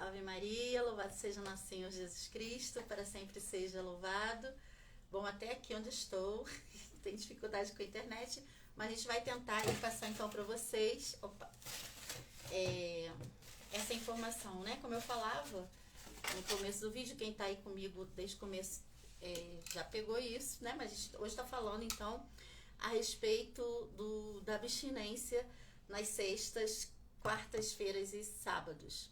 Salve Maria, louvado seja nosso Senhor Jesus Cristo, para sempre seja louvado. Bom, até aqui onde estou, tem dificuldade com a internet, mas a gente vai tentar passar então para vocês essa informação, né? Como eu falava no começo do vídeo, quem está aí comigo desde o começo já pegou isso, né? Mas a gente hoje está falando então a respeito da abstinência nas sextas, quartas-feiras e sábados.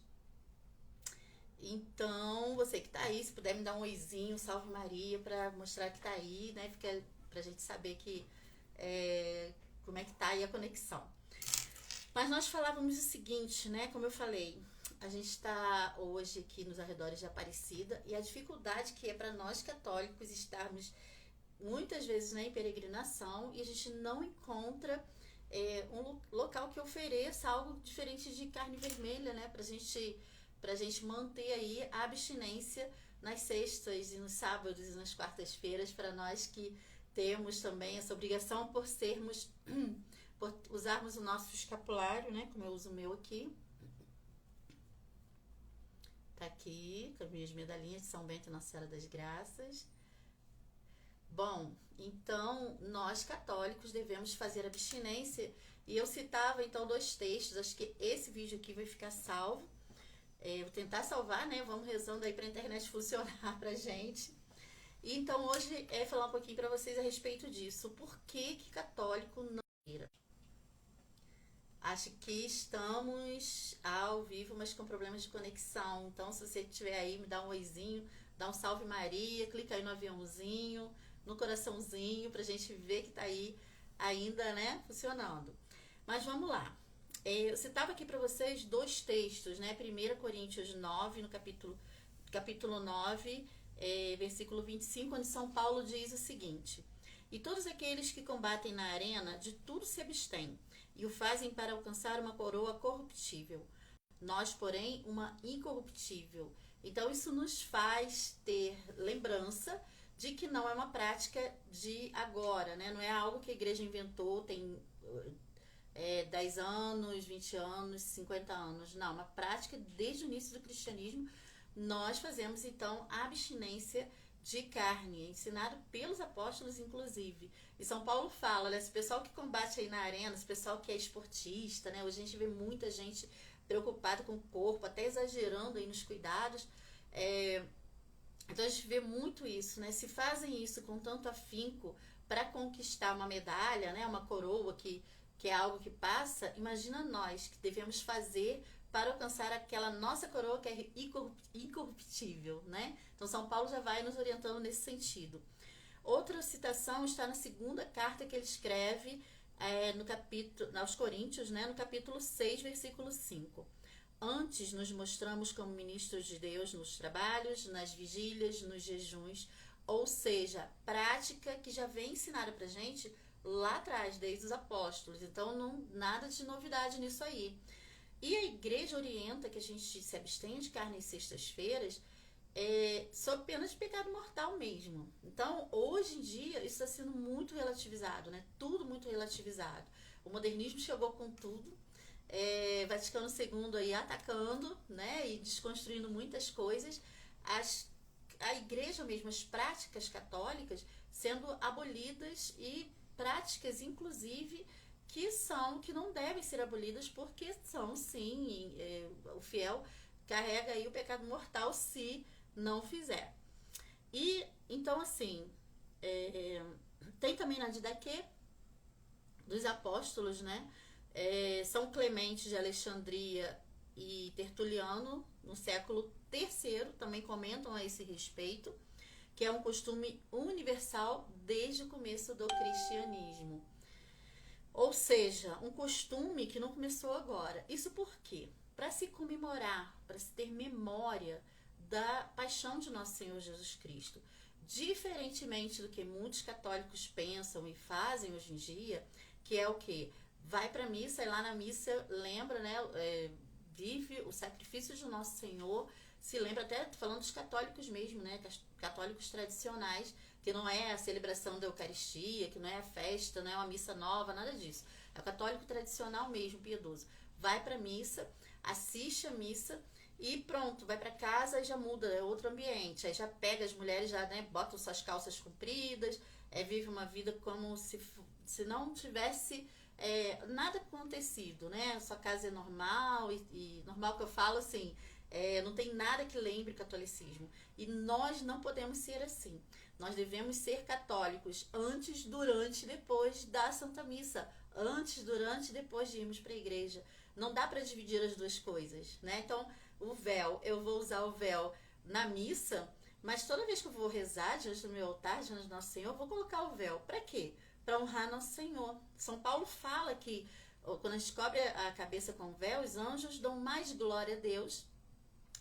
Então, você que tá aí, se puder me dar um oizinho, salve Maria, para mostrar que tá aí, né? Fica pra gente saber que como é que tá aí a conexão. Mas nós falávamos o seguinte, né? Como eu falei, a gente está hoje aqui nos arredores de Aparecida e a dificuldade que é para nós católicos estarmos muitas vezes, né, em peregrinação e a gente não encontra um local que ofereça algo diferente de carne vermelha, né? Pra gente manter aí a abstinência nas sextas e nos sábados e nas quartas-feiras, para nós que temos também essa obrigação por usarmos o nosso escapulário, né? Como eu uso o meu aqui. Tá aqui, com as minhas medalhinhas de São Bento e Nossa Senhora das Graças. Bom, então nós católicos devemos fazer abstinência e eu citava então 2 textos, acho que esse vídeo aqui vai ficar salvo. Vou tentar salvar, né? Vamos rezando aí para a internet funcionar pra gente. E então hoje falar um pouquinho para vocês a respeito disso. Por que católico não queira? Acho que estamos ao vivo, mas com problemas de conexão. Então, se você estiver aí, me dá um oizinho, dá um salve Maria, clica aí no aviãozinho, no coraçãozinho, pra gente ver que tá aí ainda, né, funcionando. Mas vamos lá. Eu citava aqui para vocês 2 textos, né? 1 Coríntios 9, no capítulo 9, versículo 25, onde São Paulo diz o seguinte: E todos aqueles que combatem na arena, de tudo se abstêm, e o fazem para alcançar uma coroa corruptível. Nós, porém, uma incorruptível. Então, isso nos faz ter lembrança de que não é uma prática de agora, né? Não é algo que a igreja inventou, tem 10 anos, 20 anos, 50 anos. Não, uma prática desde o início do cristianismo. Nós fazemos, então, a abstinência de carne, ensinado pelos apóstolos, inclusive. E São Paulo fala, olha, esse pessoal que combate aí na arena, esse pessoal que é esportista, né? Hoje a gente vê muita gente preocupada com o corpo, até exagerando aí nos cuidados. Então a gente vê muito isso, né? Se fazem isso com tanto afinco para conquistar uma medalha, né? Uma coroa que é algo que passa, imagina nós que devemos fazer para alcançar aquela nossa coroa que é incorruptível, né? Então São Paulo já vai nos orientando nesse sentido. Outra citação está na segunda carta que ele escreve no capítulo, aos Coríntios, né? No capítulo 6, versículo 5. Antes nos mostramos como ministros de Deus nos trabalhos, nas vigílias, nos jejuns, ou seja, prática que já vem ensinada pra gente lá atrás, desde os apóstolos. Então, nada de novidade nisso aí. E a igreja orienta que a gente se abstenha de carne em sextas-feiras sob pena de pecado mortal mesmo. Então, hoje em dia, isso está sendo muito relativizado, né? Tudo muito relativizado. O modernismo chegou com tudo. Vaticano II aí atacando, né? E desconstruindo muitas coisas. A igreja mesmo, as práticas católicas sendo abolidas e práticas, inclusive, que não devem ser abolidas porque são, sim, o fiel carrega aí o pecado mortal se não fizer. E, então, assim, tem também na Didaquê dos apóstolos, né? São Clemente de Alexandria e Tertuliano, no século III, também comentam a esse respeito, que é um costume universal desde o começo do cristianismo. Ou seja, um costume que não começou agora. Isso por quê? Para se comemorar, para se ter memória da paixão de nosso Senhor Jesus Cristo. Diferentemente do que muitos católicos pensam e fazem hoje em dia, que é o quê? Vai para a missa e lá na missa lembra, né? Vive o sacrifício de nosso Senhor, se lembra até, falando dos católicos mesmo, né? Católicos tradicionais, que não é a celebração da Eucaristia, que não é a festa, não é uma missa nova, nada disso. É o católico tradicional mesmo, piedoso. Vai para a missa, assiste a missa e pronto, vai para casa e já muda, é outro ambiente. Aí já pega as mulheres, já, né, botam suas calças compridas, vive uma vida como se não tivesse nada acontecido, né? Sua casa é normal, e normal que eu falo assim, não tem nada que lembre o catolicismo. E nós não podemos ser assim. Nós devemos ser católicos antes, durante e depois da Santa Missa. Antes, durante e depois de irmos para a igreja. Não dá para dividir as duas coisas, né? Então, o véu, eu vou usar o véu na missa, mas toda vez que eu vou rezar diante do meu altar, diante do Nosso Senhor, eu vou colocar o véu. Para quê? Para honrar Nosso Senhor. São Paulo fala que quando a gente cobre a cabeça com o véu, os anjos dão mais glória a Deus,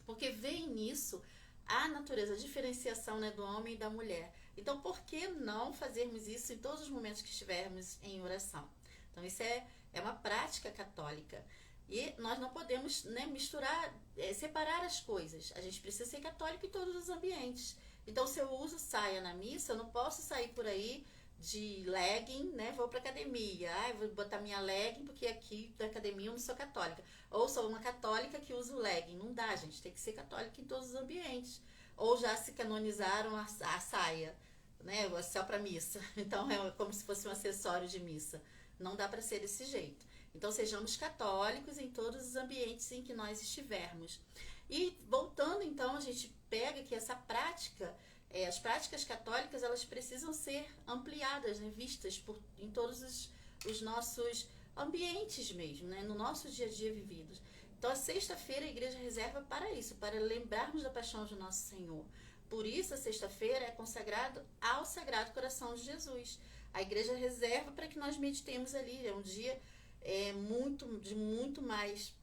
porque veem nisso a natureza, a diferenciação, né, do homem e da mulher. Então, por que não fazermos isso em todos os momentos que estivermos em oração? Então, isso é uma prática católica. E nós não podemos, né, misturar, separar as coisas. A gente precisa ser católico em todos os ambientes. Então, se eu uso saia na missa, eu não posso sair por aí de legging, né? Vou pra academia. Vou botar minha legging porque aqui da academia eu não sou católica. Ou sou uma católica que usa o legging. Não dá, gente. Tem que ser católica em todos os ambientes. Ou já se canonizaram a saia, né? Só pra missa. Então, é como se fosse um acessório de missa. Não dá para ser desse jeito. Então, sejamos católicos em todos os ambientes em que nós estivermos. E voltando, então, a gente pega que essa prática, as práticas católicas, elas precisam ser ampliadas, né, vistas em todos os nossos ambientes mesmo, né, no nosso dia a dia vividos. Então, a sexta-feira a igreja reserva para isso, para lembrarmos da paixão de Nosso Senhor. Por isso, a sexta-feira é consagrado ao Sagrado Coração de Jesus. A igreja reserva para que nós meditemos ali. É um dia de muito mais.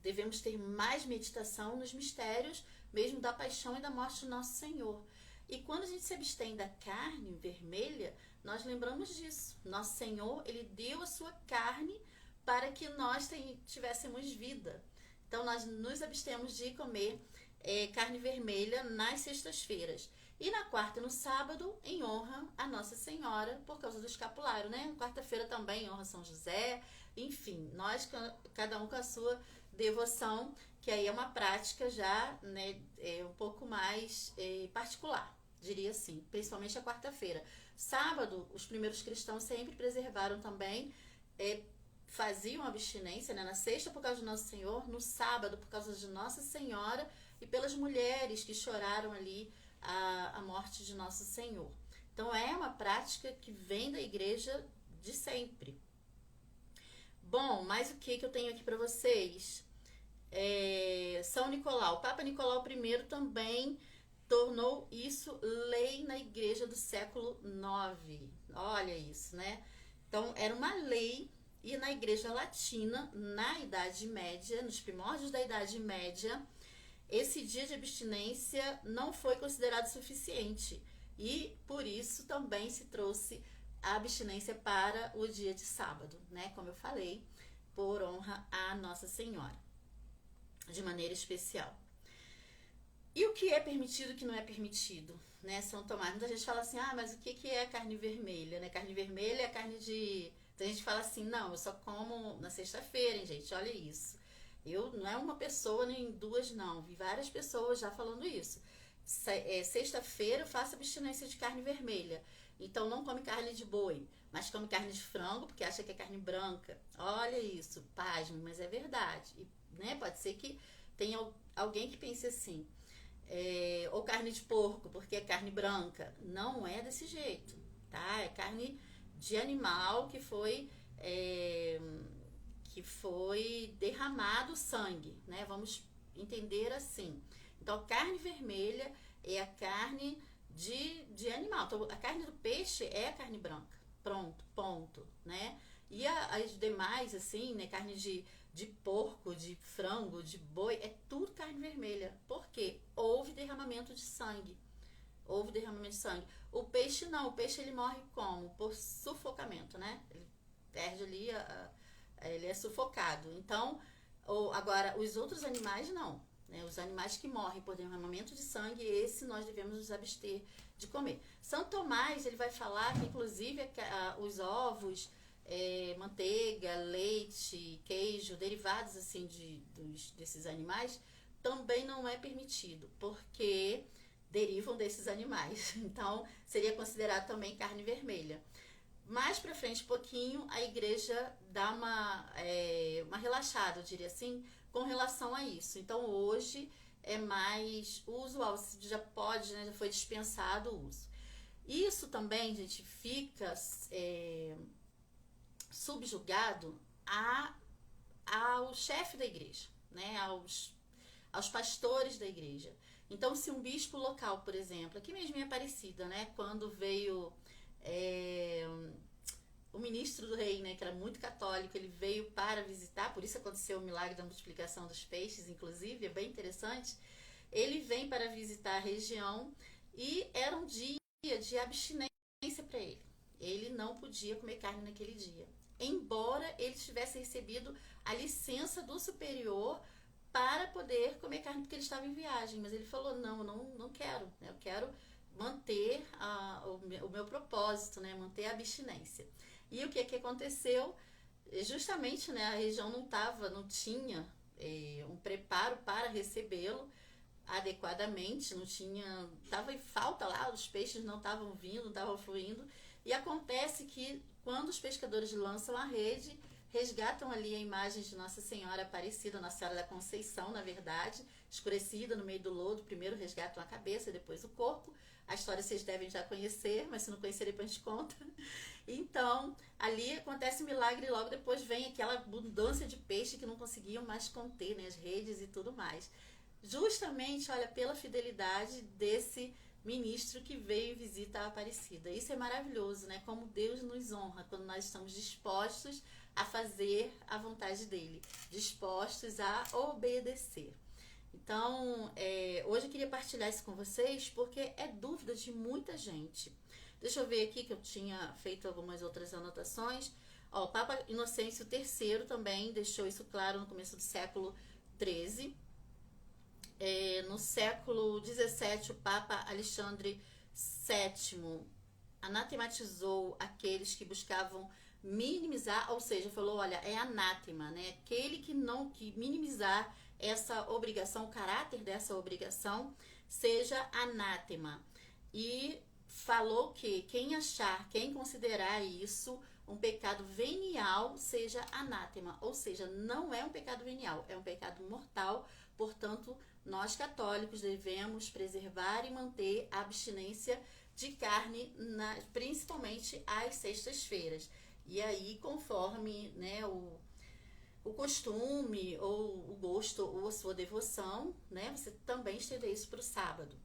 Devemos ter mais meditação nos mistérios, mesmo da paixão e da morte de Nosso Senhor. E quando a gente se abstém da carne vermelha, nós lembramos disso. Nosso Senhor, Ele deu a sua carne para que nós tivéssemos vida. Então, nós nos abstemos de comer carne vermelha nas sextas-feiras. E na quarta e no sábado, em honra a Nossa Senhora, por causa do escapulário, né? Quarta-feira também em honra a São José. Enfim, nós, cada um com a sua devoção, que aí é uma prática já, né, um pouco mais particular, diria assim, principalmente a quarta-feira. Sábado, os primeiros cristãos sempre preservaram também, faziam abstinência, né? Na sexta por causa do Nosso Senhor, no sábado por causa de Nossa Senhora e pelas mulheres que choraram ali a morte de Nosso Senhor. Então, é uma prática que vem da igreja de sempre. Bom, mas o que eu tenho aqui para vocês? São Nicolau. O Papa Nicolau I também tornou isso lei na igreja do século IX. Olha isso, né? Então, era uma lei, e na igreja latina, na Idade Média, nos primórdios da Idade Média, esse dia de abstinência não foi considerado suficiente, e por isso também se trouxe a abstinência para o dia de sábado, né? Como eu falei, por honra a Nossa Senhora, de maneira especial. E o que é permitido e o que não é permitido, né? São Tomás. Muita gente fala assim, mas o que é carne vermelha, né? Carne vermelha é carne de... Então a gente fala assim, não, eu só como na sexta-feira, hein, gente? Olha isso. Eu não é uma pessoa nem duas, não. Vi várias pessoas já falando isso. Sexta-feira eu faço abstinência de carne vermelha. Então não come carne de boi, mas come carne de frango porque acha que é carne branca. Olha isso, pasme, mas é verdade. E, né, pode ser que tenha alguém que pense assim. Ou carne de porco porque é carne branca. Não é desse jeito, tá? É carne de animal que foi derramado sangue, né? Vamos entender assim. Então, carne vermelha é a carne de animal. Então, a carne do peixe é a carne branca. Pronto, ponto, né? E as demais, assim, né? Carne de porco, de frango, de boi, é tudo carne vermelha. Por quê? Houve derramamento de sangue. Houve derramamento de sangue. O peixe não. O peixe, ele morre como? Por sufocamento, né? Ele perde ali, ele é sufocado. Então, agora, os outros animais não. Né? Os animais que morrem por derramamento de sangue, esse nós devemos nos abster de comer. São Tomás, ele vai falar que, inclusive, os ovos manteiga, leite, queijo, derivados assim desses animais, também não é permitido, porque derivam desses animais. Então, seria considerado também carne vermelha. Mais pra frente um pouquinho, a igreja dá uma relaxada, eu diria assim, com relação a isso. Então, hoje é mais usual, já pode, né, já foi dispensado o uso. Isso também, gente, fica subjugado ao chefe da igreja, né, aos pastores da igreja. Então, se um bispo local, por exemplo, aqui mesmo em Aparecida, né, quando veio o ministro do rei, né, que era muito católico, ele veio para visitar, por isso aconteceu o milagre da multiplicação dos peixes, inclusive, é bem interessante. Ele vem para visitar a região e era um dia de abstinência para ele. Ele não podia comer carne naquele dia, embora ele tivesse recebido a licença do superior para poder comer carne porque ele estava em viagem, mas ele falou, não quero, né? Eu quero manter o meu propósito, né? Manter a abstinência. E o que aconteceu? Justamente, né, a região não tinha um preparo para recebê-lo adequadamente, não tinha, estava em falta lá, os peixes não estavam vindo, não estavam fluindo, e acontece que quando os pescadores lançam a rede, resgatam ali a imagem de Nossa Senhora Aparecida, Nossa Senhora da Conceição, na verdade, escurecida no meio do lodo. Primeiro resgatam a cabeça, depois o corpo. A história vocês devem já conhecer, mas se não conhecer, depois a gente conta. Então, ali acontece um milagre e logo depois vem aquela abundância de peixe que não conseguiam mais conter, né, as redes e tudo mais. Justamente, olha, pela fidelidade desse ministro que veio e visita a Aparecida. Isso é maravilhoso, né? Como Deus nos honra quando nós estamos dispostos a fazer a vontade dele, dispostos a obedecer. Então, hoje eu queria partilhar isso com vocês porque é dúvida de muita gente. Deixa eu ver aqui que eu tinha feito algumas outras anotações. Ó, o Papa Inocêncio III também deixou isso claro no começo do século XIII. No século XVII, o Papa Alexandre VII anatematizou aqueles que buscavam minimizar, ou seja, falou, olha, é anátema, né? Aquele que minimizar essa obrigação, o caráter dessa obrigação, seja anátema. E falou que quem considerar isso um pecado venial, seja anátema, ou seja, não é um pecado venial, é um pecado mortal. Portanto, nós católicos devemos preservar e manter a abstinência de carne, principalmente às sextas-feiras. E aí, conforme, né, o costume, ou o gosto, ou a sua devoção, né, você também estender isso para o sábado.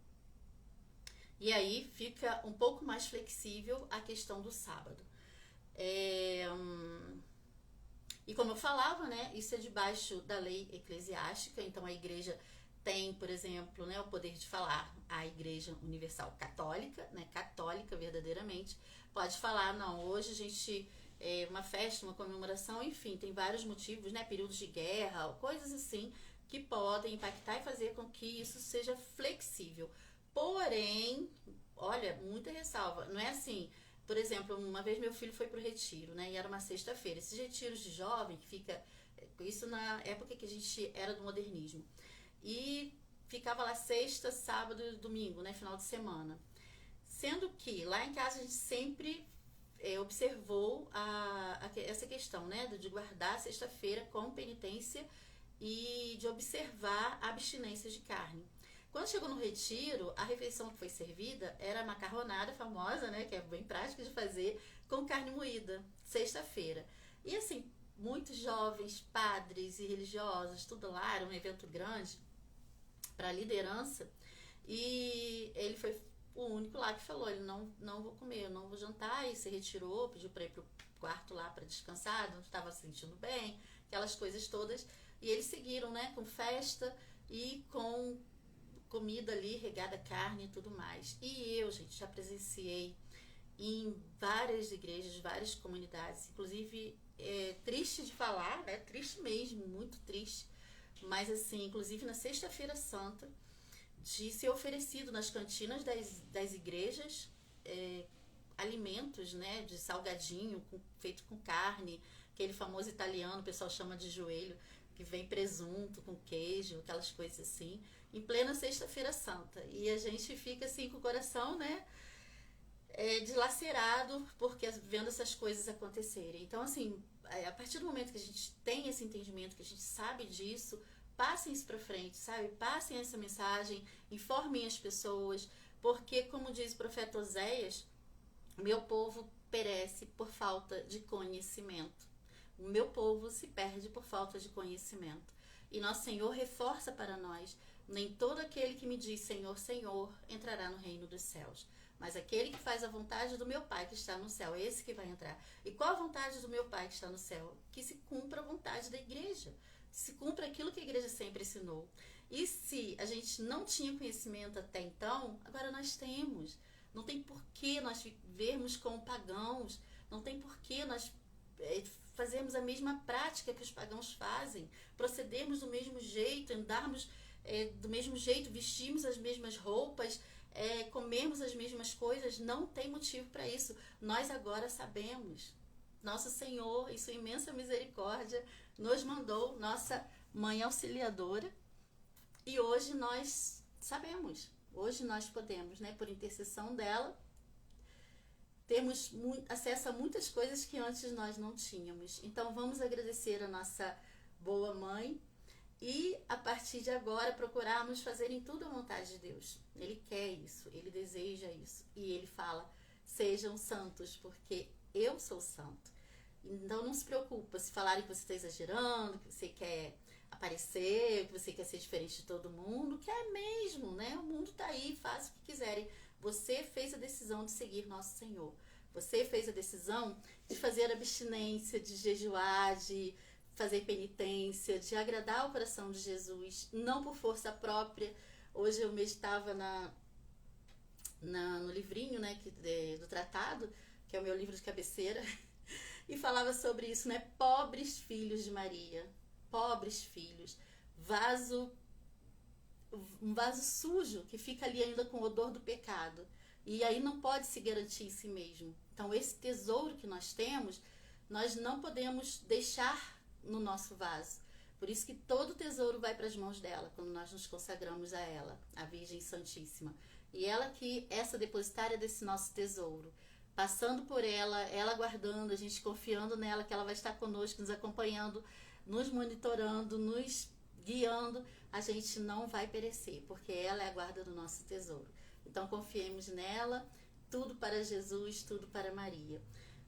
E aí fica um pouco mais flexível a questão do sábado. E como eu falava, né, isso é debaixo da lei eclesiástica, então a igreja tem, por exemplo, né, o poder de falar, a Igreja Universal Católica, né, católica verdadeiramente, pode falar, não, hoje a gente uma festa, uma comemoração, enfim, tem vários motivos, né, períodos de guerra, coisas assim, que podem impactar e fazer com que isso seja flexível. Porém, olha, muita ressalva, não é assim, por exemplo, uma vez meu filho foi pro retiro, né, e era uma sexta-feira, esses retiros de jovem, que fica, isso na época que a gente era do modernismo, e ficava lá sexta, sábado e domingo, né, final de semana. Sendo que lá em casa a gente sempre observou essa questão, né, de guardar a sexta-feira com penitência e de observar a abstinência de carne. Quando chegou no retiro, a refeição que foi servida era a macarronada famosa, né, que é bem prática de fazer, com carne moída, sexta-feira. E assim, muitos jovens, padres e religiosos, tudo lá, era um evento grande para a liderança, e ele foi o único lá que falou, ele não vou comer, eu não vou jantar, e se retirou, pediu para ir pro quarto lá para descansar, não estava se sentindo bem, aquelas coisas todas, e eles seguiram, né, com festa e com comida ali, regada carne e tudo mais. E eu, gente, já presenciei em várias igrejas, várias comunidades, inclusive triste de falar, né, triste mesmo, muito triste, mas assim, inclusive na Sexta-feira Santa, de ser oferecido nas cantinas das igrejas alimentos, né, de salgadinho feito com carne, aquele famoso italiano, o pessoal chama de joelho, que vem presunto com queijo, aquelas coisas assim, em plena Sexta-feira Santa. E a gente fica assim com o coração, né, dilacerado, porque vendo essas coisas acontecerem. Então, assim, a partir do momento que a gente tem esse entendimento, que a gente sabe disso, passem isso para frente, sabe? Passem essa mensagem, informem as pessoas, porque, como diz o profeta Oséias, meu povo perece por falta de conhecimento. O meu povo se perde por falta de conhecimento. E nosso Senhor reforça para nós: nem todo aquele que me diz Senhor, Senhor, entrará no reino dos céus, mas aquele que faz a vontade do meu Pai que está no céu, é esse que vai entrar. E qual a vontade do meu Pai que está no céu? Que se cumpra a vontade da igreja, se cumpra aquilo que a igreja sempre ensinou. E se a gente não tinha conhecimento até então, agora nós temos. Não tem porquê nós vivermos como pagãos, não tem porquê nós fazermos a mesma prática que os pagãos fazem, procedermos do mesmo jeito, andarmos do mesmo jeito, vestirmos as mesmas roupas, comermos as mesmas coisas. Não tem motivo para isso. Nós agora sabemos. Nosso Senhor, em sua imensa misericórdia, nos mandou nossa Mãe Auxiliadora, e hoje nós sabemos. Hoje nós podemos, né, por intercessão dela, temos acesso a muitas coisas que antes nós não tínhamos. Então vamos agradecer a nossa boa mãe e, a partir de agora, procurarmos fazer em tudo a vontade de Deus. Ele quer isso, ele deseja isso. E ele fala: sejam santos, porque eu sou santo. Então não se preocupa se falarem que você está exagerando, que você quer aparecer, que você quer ser diferente de todo mundo, que é mesmo, né? O mundo está aí, faça o que quiserem. Você fez a decisão de seguir nosso Senhor. Você fez a decisão de fazer abstinência, de jejuar, de fazer penitência, de agradar o coração de Jesus, não por força própria. Hoje eu meditava no livrinho, né, do tratado, que é o meu livro de cabeceira, e falava sobre isso, né? Pobres filhos de Maria, pobres filhos, um vaso sujo que fica ali ainda com o odor do pecado, e aí não pode se garantir em si mesmo. Então esse tesouro que nós temos, nós não podemos deixar no nosso vaso. Por isso que todo tesouro vai para as mãos dela, quando nós nos consagramos a ela, a Virgem Santíssima. E ela que é essa depositária desse nosso tesouro, passando por ela guardando, a gente confiando nela, que ela vai estar conosco, nos acompanhando, nos monitorando, nos guiando, a gente não vai perecer, porque ela é a guarda do nosso tesouro. Então confiemos nela, tudo para Jesus, tudo para Maria.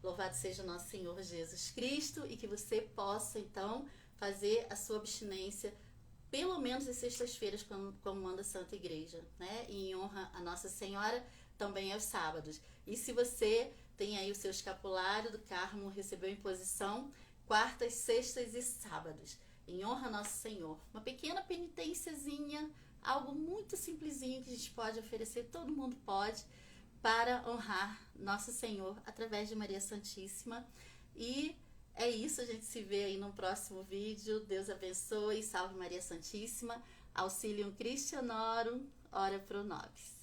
Louvado seja nosso Senhor Jesus Cristo, e que você possa então fazer a sua abstinência pelo menos às sextas-feiras, como manda a Santa Igreja, né? E em honra a Nossa Senhora, também aos sábados. E se você tem aí o seu escapulário do Carmo, recebeu imposição, quartas, sextas e sábados, em honra a Nosso Senhor. Uma pequena penitênciazinha, algo muito simplesinho que a gente pode oferecer, todo mundo pode, para honrar Nosso Senhor através de Maria Santíssima. E é isso, a gente se vê aí no próximo vídeo. Deus abençoe, salve Maria Santíssima, Auxilium Christianorum, ora pro nobis.